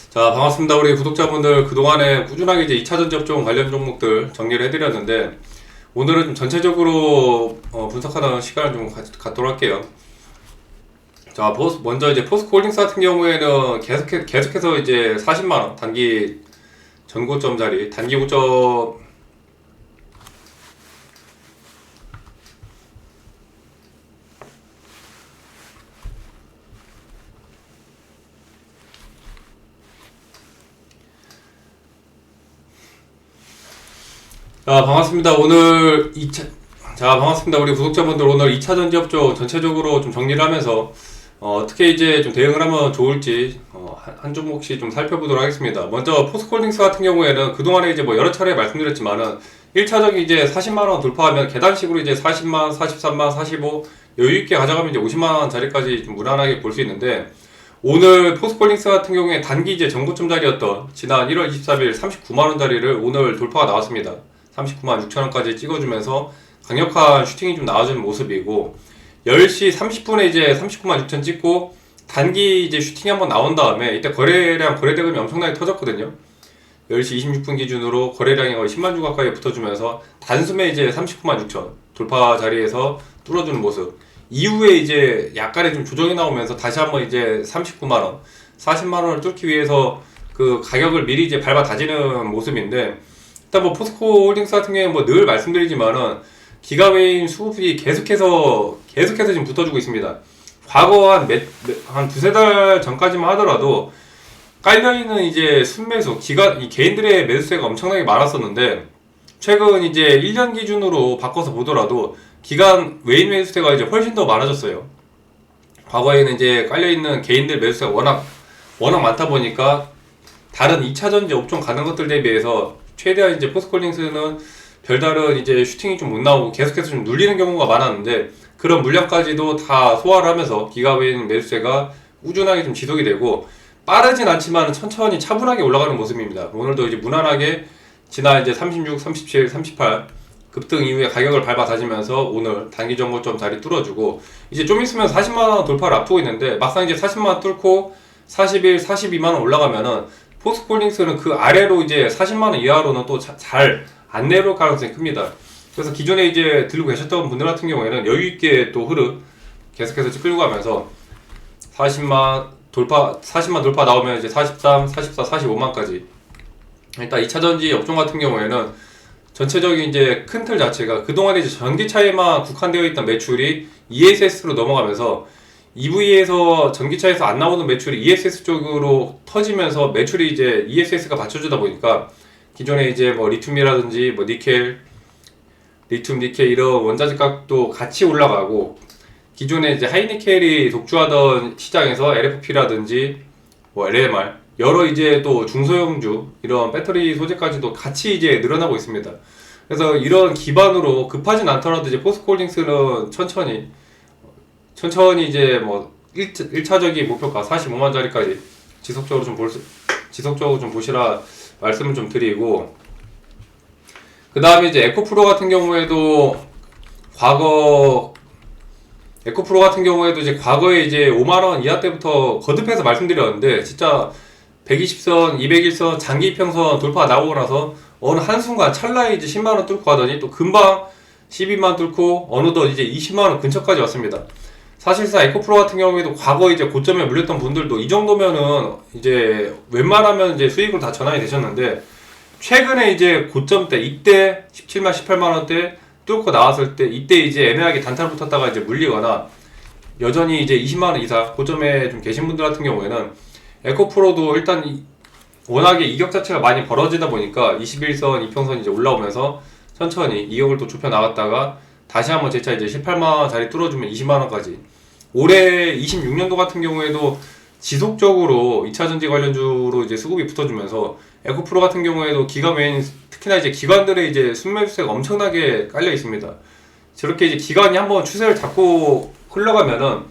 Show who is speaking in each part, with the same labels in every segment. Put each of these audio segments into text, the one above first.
Speaker 1: 자, 반갑습니다. 우리 구독자분들 그동안에 꾸준하게 이제 2차전지 업종 관련 종목들 정리를 해드렸는데, 오늘은 좀 전체적으로 분석하는 시간을 좀 갖도록 할게요. 자, 먼저 이제 포스코홀딩스 같은 경우에는 계속해서 이제 40만원 단기 전고점 자리, 단기 고점 반갑습니다. 반갑습니다. 우리 구독자분들 오늘 2차 전지업종 전체적으로 좀 정리를 하면서 어떻게 이제 좀 대응을 하면 좋을지 한 종목씩 좀 살펴보도록 하겠습니다. 먼저 포스코홀딩스 같은 경우에는 그동안에 이제 뭐 여러 차례 말씀드렸지만은 1차적인 이제 40만원 돌파하면 계단식으로 이제 40만, 43만, 45 여유있게 가져가면 이제 50만원 자리까지 좀 무난하게 볼 수 있는데, 오늘 포스코홀딩스 같은 경우에 단기 이제 전고점 자리였던 지난 1월 23일 39만원 자리를 오늘 돌파가 나왔습니다. 39만 6천원까지 찍어주면서 강력한 슈팅이 좀 나와주는 모습이고, 10시 30분에 이제 39만 6천 찍고 단기 이제 슈팅이 한번 나온 다음에 이때 거래대금이 엄청나게 터졌거든요. 10시 26분 기준으로 거래량이 거의 10만 주 가까이 붙어주면서 단숨에 이제 39만 6천 돌파 자리에서 뚫어주는 모습. 이후에 이제 약간의 좀 조정이 나오면서 다시 한번 이제 39만원, 40만원을 뚫기 위해서 그 가격을 미리 이제 밟아 다지는 모습인데, 일단 뭐 포스코홀딩스 같은 경우에 뭐 늘 말씀드리지만은 기가외인 수급이 계속해서 지금 붙어주고 있습니다. 과거 한 두세 달 전까지만 하더라도 깔려있는 이제 순매수, 이 개인들의 매수세가 엄청나게 많았었는데, 최근 이제 1년 기준으로 바꿔서 보더라도 기간 외인 매수세가 이제 훨씬 더 많아졌어요. 과거에는 이제 깔려있는 개인들 매수세가 워낙 많다 보니까 다른 2차전지 업종 가는 것들 대비해서 최대한 이제 포스코홀딩스는 별다른 이제 슈팅이 좀 못 나오고 계속해서 좀 눌리는 경우가 많았는데, 그런 물량까지도 다 소화를 하면서 기가외인 매수세가 꾸준하게 좀 지속이 되고, 빠르진 않지만 천천히 차분하게 올라가는 모습입니다. 오늘도 이제 무난하게 지난 이제 36, 37, 38 급등 이후에 가격을 밟아 다지면서 오늘 단기 전고점 자리 뚫어주고, 이제 좀 있으면 40만원 돌파를 앞두고 있는데, 막상 이제 40만원 뚫고 41, 42만원 올라가면은 포스코홀딩스는 그 아래로 이제 40만원 이하로는 또 잘 안 내려올 가능성이 큽니다. 그래서 기존에 이제 들고 계셨던 분들 같은 경우에는 여유있게 또 흐름 계속해서 끌고 가면서 40만 돌파 나오면 이제 43, 44, 45만까지. 일단 2차전지 업종 같은 경우에는 전체적인 이제 큰 틀 자체가 그동안에 이제 전기차에만 국한되어 있던 매출이 ESS로 넘어가면서, EV에서 전기차에서 안 나오는 매출이 ESS 쪽으로 터지면서 매출이 이제 ESS가 받쳐주다 보니까 기존에 이제 뭐 리튬이라든지 뭐 니켈, 이런 원자재 값도 같이 올라가고, 기존에 이제 하이니켈이 독주하던 시장에서 LFP라든지 뭐 LMR, 여러 이제 또 중소형주 이런 배터리 소재까지도 같이 이제 늘어나고 있습니다. 그래서 이런 기반으로 급하진 않더라도 이제 포스코홀딩스는 천천히 이제 뭐 1차적인 목표가 45만 자리까지 지속적으로 좀 보시라 말씀을 좀 드리고, 그 다음에 이제 에코프로 같은 경우에도 이제 과거에 이제 5만원 이하 때부터 거듭해서 말씀드렸는데, 진짜 120선, 201선 장기 이평선 돌파 나오고 나서 어느 한순간 찰나에 이제 10만원 뚫고 가더니 또 금방 12만 뚫고 어느덧 이제 20만원 근처까지 왔습니다. 사실상 에코프로 같은 경우에도 과거 이제 고점에 물렸던 분들도 이 정도면은 이제 웬만하면 이제 수익으로 다 전환이 되셨는데, 최근에 이제 고점 때 이때 17만 18만원대 뚫고 나왔을 때 이때 이제 애매하게 단타를 붙었다가 이제 물리거나 여전히 이제 20만원 이상 고점에 좀 계신 분들 같은 경우에는 에코프로도 일단 워낙에 이격 자체가 많이 벌어지다 보니까 21선, 이평선 이제 올라오면서 천천히 이격을 또 좁혀 나갔다가 다시 한번 재차 이제 18만원 자리 뚫어주면 20만원까지. 올해 26년도 같은 경우에도 지속적으로 2차전지 관련주로 이제 수급이 붙어주면서 에코프로 같은 경우에도 기관 외인, 특히나 이제 기관들의 이제 순매수세가 엄청나게 깔려 있습니다. 저렇게 이제 기관이 한번 추세를 잡고 흘러가면은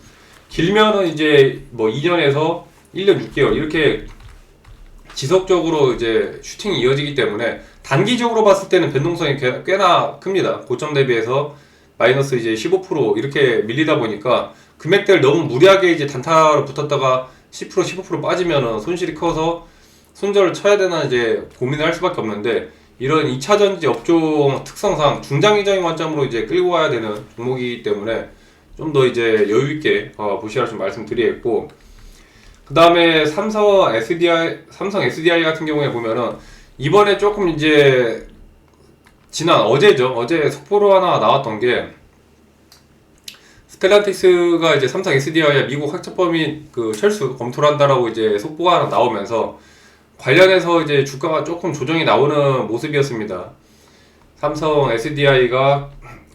Speaker 1: 길면은 이제 뭐 2년에서 1년 6개월 이렇게 지속적으로 이제 슈팅이 이어지기 때문에 단기적으로 봤을 때는 변동성이 꽤나 큽니다. 고점 대비해서 마이너스 이제 15% 이렇게 밀리다 보니까 금액대를 너무 무리하게 이제 단타로 붙었다가 10% 15% 빠지면은 손실이 커서 손절을 쳐야 되나 이제 고민을 할 수밖에 없는데, 이런 2차전지 업종 특성상 중장기적인 관점으로 이제 끌고 가야 되는 종목이기 때문에 좀 더 이제 여유 있게 보시라고 좀 말씀드리겠고, 그 다음에 삼성 SDI 같은 경우에 보면은 이번에 조금 이제 지난 어제 속보로 하나 나왔던 게, 스텔란티스가 이제 삼성 SDI와 미국 학자법인 그 철수 검토를 한다라고 이제 속보가 하나 나오면서 관련해서 이제 주가가 조금 조정이 나오는 모습이었습니다. 삼성 SDI가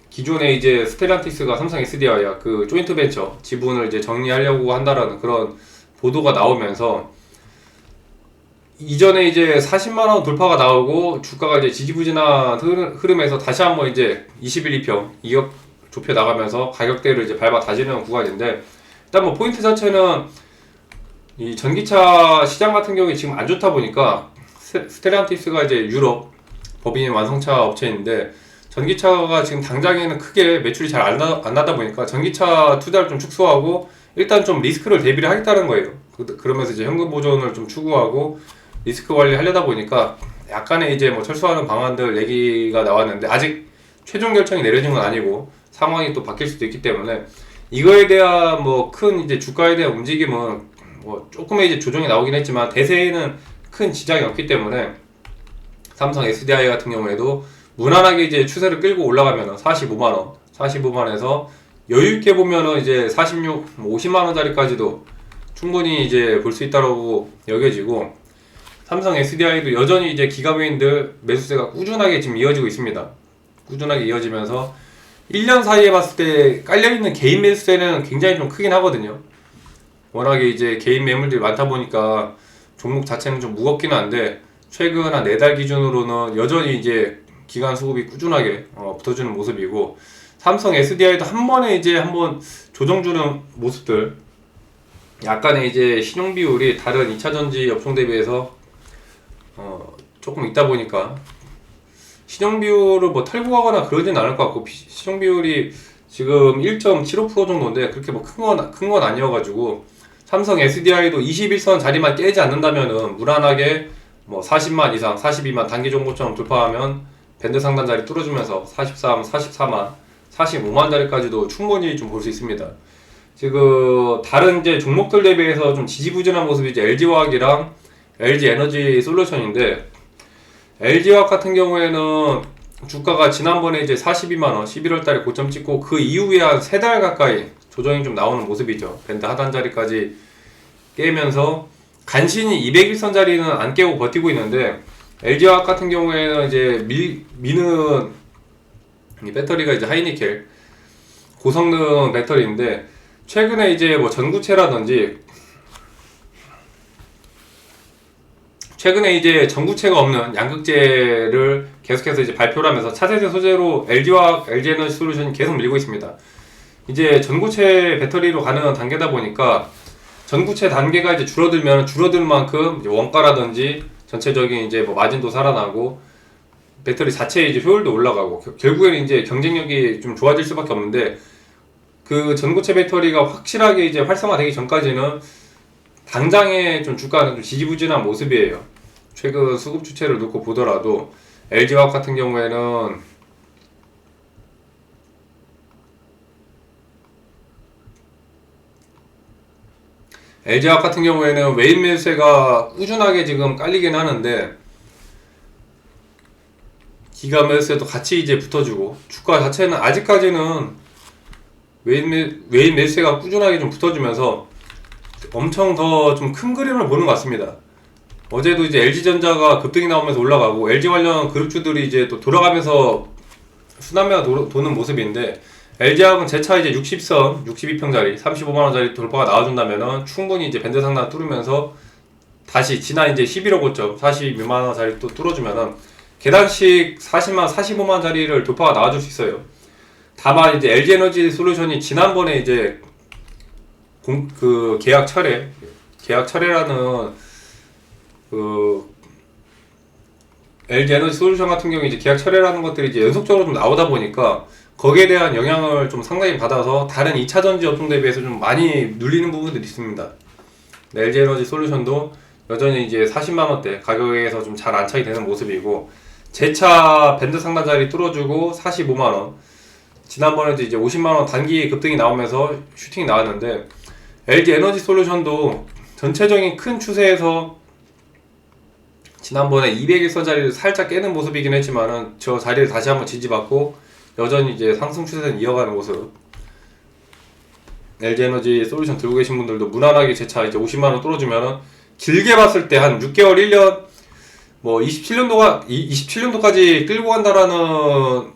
Speaker 1: 기존에 이제 스텔란티스가 삼성 SDI와 그 조인트 벤처 지분을 이제 정리하려고 한다라는 그런 보도가 나오면서, 이전에 이제 40만원 돌파가 나오고 주가가 이제 지지부진한 흐름에서 다시 한번 이제 21, 2평 2억 좁혀 나가면서 가격대를 이제 밟아 다지는 구간인데, 일단 뭐 포인트 자체는 이 전기차 시장 같은 경우에 지금 안 좋다 보니까, 스텔란티스가 이제 유럽 법인 완성차 업체인데 전기차가 지금 당장에는 크게 매출이 잘 안 나다 보니까 전기차 투자를 좀 축소하고 일단 좀 리스크를 대비를 하겠다는 거예요. 그러면서 이제 현금 보존을 좀 추구하고 리스크 관리 하려다 보니까 약간의 이제 뭐 철수하는 방안들 얘기가 나왔는데, 아직 최종 결정이 내려진 건 아니고 상황이 또 바뀔 수도 있기 때문에 이거에 대한 뭐 큰 이제 주가에 대한 움직임은 뭐 조금의 이제 조정이 나오긴 했지만 대세에는 큰 지장이 없기 때문에, 삼성 SDI 같은 경우에도 무난하게 이제 추세를 끌고 올라가면은 45만원에서 여유있게 보면은 이제 46, 50만원짜리까지도 충분히 이제 볼 수 있다고 여겨지고, 삼성 SDI도 여전히 이제 기가베인들 매수세가 꾸준하게 지금 이어지고 있습니다. 꾸준하게 이어지면서 1년 사이에 봤을 때 깔려있는 개인 매수세는 굉장히 좀 크긴 하거든요. 워낙에 이제 개인 매물들이 많다 보니까 종목 자체는 좀 무겁긴 한데, 최근 한 4달 기준으로는 여전히 이제 기간 수급이 꾸준하게 붙어주는 모습이고, 삼성 SDI도 한 번에 이제 한번 조정주는 모습들, 약간의 이제 신용 비율이 다른 2차전지 업종 대비해서 조금 있다 보니까 신용 비율을 뭐 털고 가거나 그러진 않을 것 같고, 신용 비율이 지금 1.75% 정도인데 그렇게 뭐 큰 건 아니어가지고, 삼성 SDI도 21선 자리만 깨지 않는다면은 무난하게 뭐 40만 이상, 42만 단기 정보처럼 돌파하면 밴드 상단 자리 뚫어주면서 43, 44만, 45만 자리까지도 충분히 좀 볼 수 있습니다. 지금 다른 이제 종목들 대비해서 좀 지지부진한 모습이 이제 LG화학이랑 LG에너지 솔루션인데, LG화학 같은 경우에는 주가가 지난번에 이제 42만원 11월달에 고점 찍고 그 이후에 한 3달 가까이 조정이 좀 나오는 모습이죠. 밴드 하단 자리까지 깨면서 간신히 201선 자리는 안 깨고 버티고 있는데, LG화학 같은 경우에는 이제 미는 이 배터리가 이제 하이니켈 고성능 배터리인데, 최근에 이제 뭐 전구체라든지 최근에 이제 전구체가 없는 양극재를 계속해서 이제 발표를 하면서 차세대 소재로 LG화학, LG에너지 솔루션이 계속 밀고 있습니다. 이제 전구체 배터리로 가는 단계다 보니까 전구체 단계가 이제 줄어들 만큼 이제 원가라든지 전체적인 이제 뭐 마진도 살아나고 배터리 자체의 이제 효율도 올라가고, 결국에는 이제 경쟁력이 좀 좋아질 수밖에 없는데, 그 전고체 배터리가 확실하게 이제 활성화되기 전까지는 당장의 좀 주가는 좀 지지부진한 모습이에요. 최근 수급 추체를 놓고 보더라도 LG화학 같은 경우에는 외인 매수세가 꾸준하게 지금 깔리긴 하는데, 기가 매수세도 같이 이제 붙어주고, 주가 자체는 아직까지는 외인 매수세가 꾸준하게 좀 붙어주면서 엄청 더 좀 큰 그림을 보는 것 같습니다. 어제도 이제 LG전자가 급등이 나오면서 올라가고, LG 관련 그룹주들이 이제 또 돌아가면서 순환매가 도는 모습인데, LG화학은 제차 이제 60선, 62평짜리, 35만원짜리 돌파가 나와준다면은 충분히 이제 밴드 상단 뚫으면서 다시 지난 이제 11억 고점 42만원짜리 또 뚫어주면은 계단식 40만, 45만원짜리를 돌파가 나와줄 수 있어요. 다만 이제 LG에너지 솔루션이 지난번에 이제 계약 철회라는 LG에너지 솔루션 같은 경우에 이제 계약 철회라는 것들이 이제 연속적으로 좀 나오다 보니까 거기에 대한 영향을 좀 상당히 받아서 다른 2차전지 업종 대비해서 좀 많이 눌리는 부분들이 있습니다. LG에너지 솔루션도 여전히 이제 40만원대 가격에서 좀 잘 안착이 되는 모습이고, 제차 밴드 상단 자리 뚫어주고 45만원, 지난번에도 이제 50만원 단기 급등이 나오면서 슈팅이 나왔는데, LG 에너지 솔루션도 전체적인 큰 추세에서 지난번에 200일선 자리를 살짝 깨는 모습이긴 했지만은 저 자리를 다시 한번 지지받고 여전히 이제 상승 추세는 이어가는 모습. LG 에너지 솔루션 들고 계신 분들도 무난하게 제 차 이제 50만원 뚫어주면은 길게 봤을 때 한 6개월, 1년, 뭐 27년도까지 끌고 간다라는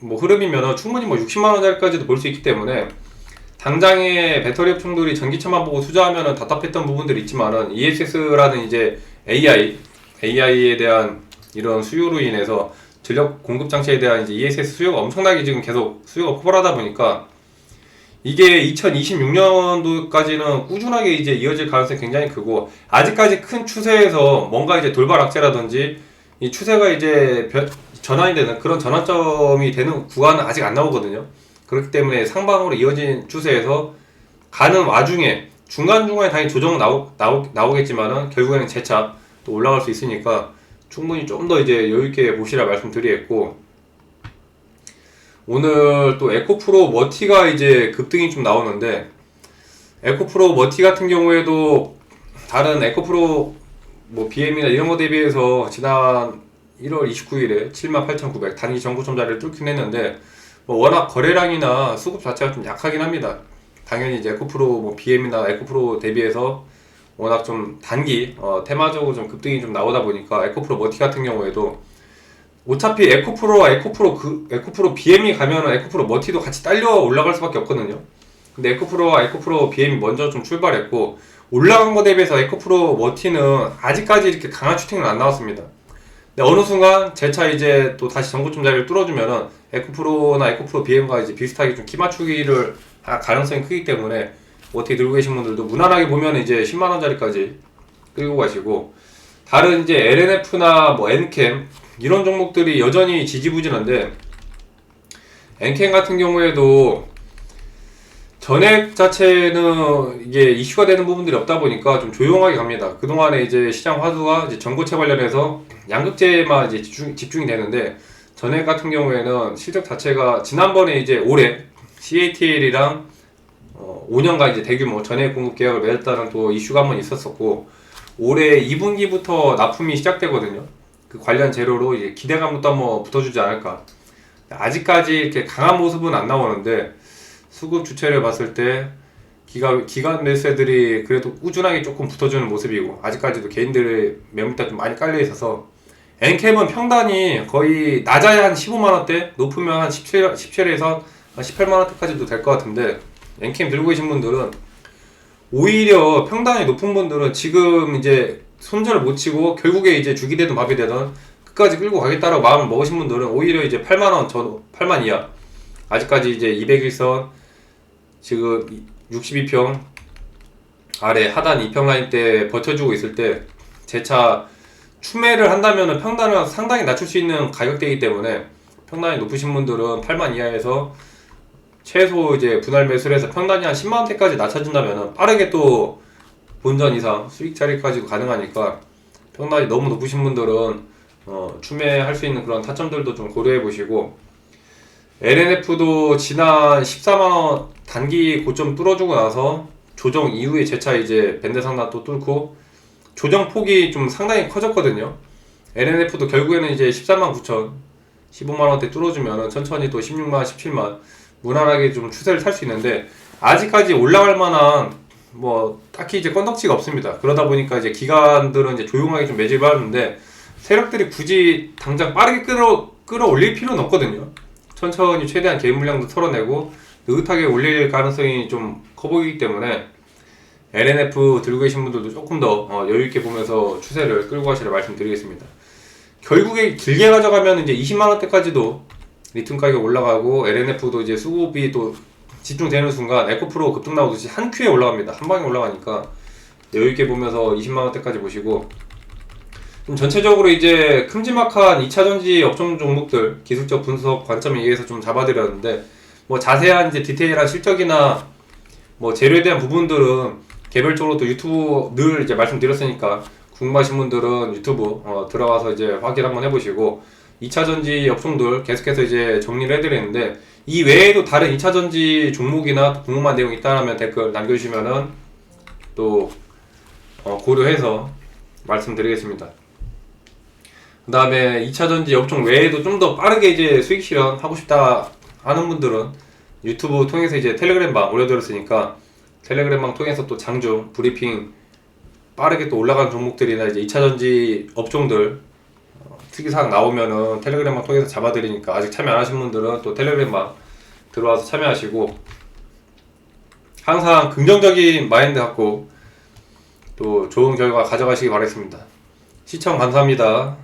Speaker 1: 뭐 흐름이면은 충분히 뭐 60만원짜리까지도 볼 수 있기 때문에, 당장에 배터리 업종들이 전기차만 보고 투자하면은 답답했던 부분들이 있지만은 ESS라는 이제 AI에 대한 이런 수요로 인해서 전력 공급 장치에 대한 이제 ESS 수요가 엄청나게 지금 계속 수요가 폭발하다 보니까 이게 2026년도까지는 꾸준하게 이제 이어질 가능성이 굉장히 크고, 아직까지 큰 추세에서 뭔가 이제 돌발 악재라든지 이 추세가 이제 전환이 되는 그런 전환점이 되는 구간은 아직 안 나오거든요. 그렇기 때문에 상방으로 이어진 추세에서 가는 와중에 중간중간에 당연히 조정 나오겠지만은 결국에는 재차 또 올라갈 수 있으니까 충분히 좀 더 이제 여유있게 보시라 말씀드리겠고, 오늘 또 에코프로 머티가 이제 급등이 좀 나오는데, 에코프로 머티 같은 경우에도 다른 에코프로 뭐 BM이나 이런 거 대비해서 지난 1월 29일에 78,900 단기 전고점 자리를 뚫긴 했는데, 뭐 워낙 거래량이나 수급 자체가 좀 약하긴 합니다. 당연히 이제 에코프로 뭐 BM이나 에코프로 대비해서 워낙 좀 단기 테마적으로 좀 급등이 좀 나오다 보니까 에코프로 머티 같은 경우에도 어차피 에코프로 BM이 가면은 에코프로 머티도 같이 딸려 올라갈 수밖에 없거든요. 근데 에코프로와 에코프로 BM이 먼저 좀 출발했고, 올라간 거 대비해서 에코프로 머티는 아직까지 이렇게 강한 슈팅은 안 나왔습니다. 근데 어느 순간 제 차 이제 또 다시 전고점 자리를 뚫어주면은 에코프로나 에코프로 BM과 이제 비슷하게 좀 키 맞추기를 할 가능성이 크기 때문에 머티 들고 계신 분들도 무난하게 보면 이제 10만원짜리까지 끌고 가시고, 다른 이제 LNF나 뭐 엔캠 이런 종목들이 여전히 지지부진한데, 엔캠 같은 경우에도 전액 자체는 이게 이슈가 되는 부분들이 없다 보니까 좀 조용하게 갑니다. 그동안에 이제 시장 화두가 이제 전고체 관련해서 양극재만 이제 집중이 되는데, 전액 같은 경우에는 실적 자체가 지난번에 이제 올해 CATL이랑 5년간 이제 대규모 전액 공급 계약을 맺었다는 또 이슈가 한번 있었었고, 올해 2분기부터 납품이 시작되거든요. 그 관련 재료로 이제 기대감도 한번 붙어주지 않을까. 아직까지 이렇게 강한 모습은 안 나오는데, 수급 주체를 봤을 때 기관 매수세들이 그래도 꾸준하게 조금 붙어주는 모습이고, 아직까지도 개인들의 매물대 좀 많이 깔려 있어서, 엔캡은 평단이 거의 낮아야 한 15만원대, 높으면 한 17에서 18만원대까지도 될 것 같은데, 엔캠 들고 계신 분들은 오히려 평단이 높은 분들은 지금 이제 손절을 못 치고 결국에 이제 죽이 되든 밥이 되든 끝까지 끌고 가겠다라고 마음을 먹으신 분들은 오히려 이제 8만원, 8만 이하, 아직까지 이제 200일선 지금 62평 아래 하단 2평 라인 때 버텨주고 있을 때 재차 추매를 한다면은 평단을 상당히 낮출 수 있는 가격대이기 때문에, 평단이 높으신 분들은 8만 이하에서 최소 이제 분할 매수를 해서 평단이 한 10만원대까지 낮춰진다면 빠르게 또 본전 이상 수익 자리까지도 가능하니까, 평단이 너무 높으신 분들은 추매할 수 있는 그런 타점들도 좀 고려해 보시고, LNF도 지난 14만원 단기 고점 뚫어주고 나서 조정 이후에 재차 이제 밴드 상단 또 뚫고 조정 폭이 좀 상당히 커졌거든요. LNF도 결국에는 이제 13만 9천 15만원대 뚫어주면 천천히 또 16만 17만 무난하게 좀 추세를 탈 수 있는데, 아직까지 올라갈 만한 뭐 딱히 이제 건덕지가 없습니다. 그러다 보니까 이제 기관들은 이제 조용하게 좀 매집을 하는데, 세력들이 굳이 당장 빠르게 끌어올릴 필요는 없거든요. 천천히 최대한 개인 물량도 털어내고 느긋하게 올릴 가능성이 좀 커 보이기 때문에, LNF 들고 계신 분들도 조금 더 여유있게 보면서 추세를 끌고 가시라 말씀드리겠습니다. 결국에 길게 가져가면 이제 20만원대까지도 리튬 가격 올라가고, LNF도 이제 수급이 또 집중되는 순간 에코프로 급등 나오듯이 한 큐에 올라갑니다. 한 방에 올라가니까 여유있게 보면서 20만원대까지 보시고, 좀 전체적으로 이제 큼지막한 2차전지 업종 종목들 기술적 분석 관점에 의해서 좀 잡아드렸는데, 뭐 자세한 이제 디테일한 실적이나 뭐 재료에 대한 부분들은 개별적으로 또 유튜브 늘 이제 말씀드렸으니까 궁금하신 분들은 유튜브 들어가서 이제 확인 한번 해보시고 2차전지 업종들 계속해서 이제 정리를 해드리는데 이 외에도 다른 2차전지 종목이나 또 궁금한 내용이 있다면 댓글 남겨주시면은 또 고려해서 말씀드리겠습니다. 그 다음에 2차전지 업종 외에도 좀 더 빠르게 이제 수익 실현 하고 싶다 하는 분들은 유튜브 통해서 이제 텔레그램방 올려드렸으니까 텔레그램방 통해서 또 장중 브리핑 빠르게 또 올라가는 종목들이나 이제 2차전지 업종들 특이사항 나오면은 텔레그램방 통해서 잡아드리니까 아직 참여 안 하신 분들은 또 텔레그램방 들어와서 참여하시고 항상 긍정적인 마인드 갖고 또 좋은 결과 가져가시기 바라겠습니다. 시청 감사합니다.